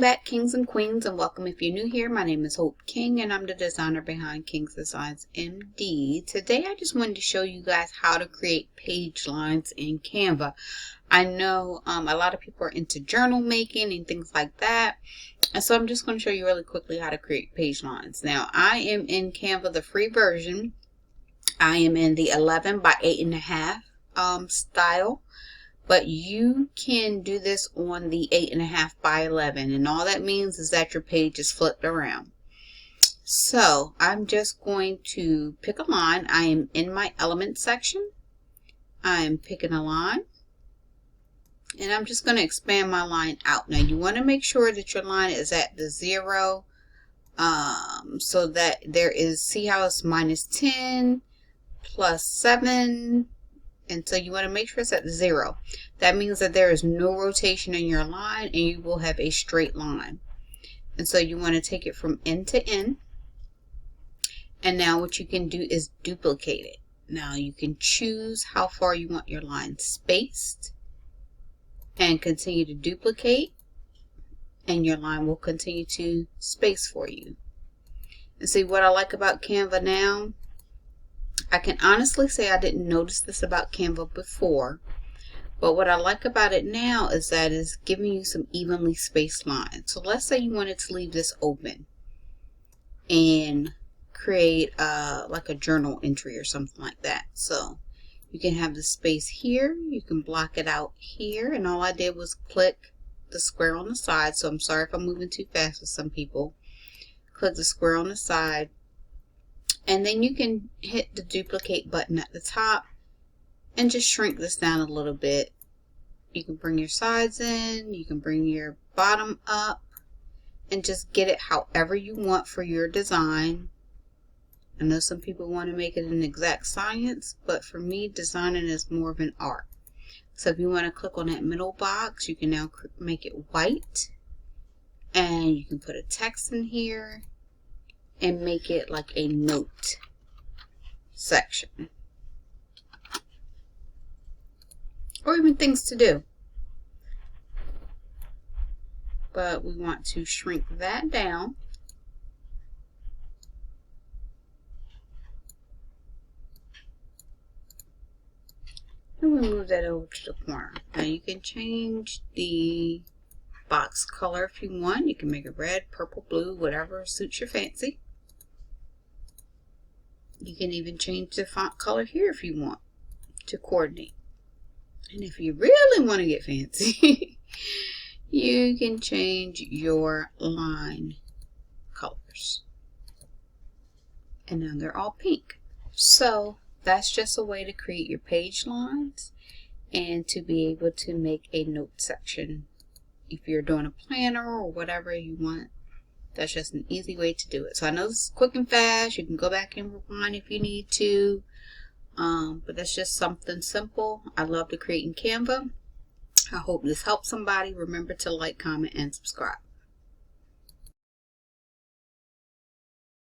back, kings and queens, and welcome if you're new here. My name is Hope King, and I'm the designer behind King's Designs MD. Today, I just wanted to show you guys how to create page lines in Canva. I know a lot of people are into journal making and things like that, and so I'm just going to show you really quickly how to create page lines. Now, I am in Canva, the free version. I am in the 11 by 8.5 style. But you can do this on the 8.5 by 11, and all that means is that your page is flipped around. So I'm just going to pick a line. I am in my element section. I'm picking a line, and I'm just going to expand my line out. Now you want to make sure that your line is at the 0, so that there is, see how it's -10 plus 7. And so you want to make sure it's at 0. That means that there is no rotation in your line and you will have a straight line. And so you want to take it from end to end. And now what you can do is duplicate it. Now you can choose how far you want your line spaced and continue to duplicate, and your line will continue to space for you. And see, what I like about Canva now, I can honestly say I didn't notice this about Canva before, but what I like about it now is that it's giving you some evenly spaced lines. So let's say you wanted to leave this open and create like a journal entry or something like that. So you can have the space here, you can block it out here, and all I did was click the square on the side. So I'm sorry if I'm moving too fast with some people. Click the square on the side. And then you can hit the duplicate button at the top and just shrink this down a little bit. You can bring your sides in, you can bring your bottom up, and just get it however you want for your design. I know some people want to make it an exact science, but for me, designing is more of an art. So if you want to click on that middle box, you can now make it white, and you can put a text in here and make it like a note section, or even things to do. But we want to shrink that down. And we move that over to the corner. Now you can change the box color if you want. You can make it red, purple, blue, whatever suits your fancy. You can even change the font color here if you want to coordinate. And if you really want to get fancy, you can change your line colors. And now they're all pink. So that's just a way to create your page lines and to be able to make a note section. If you're doing a planner or whatever you want, that's just an easy way to do it. So I know this is quick and fast. You can go back and rewind if you need to. But that's just something simple. I love to create in Canva. I hope this helps somebody. Remember to like, comment, and subscribe.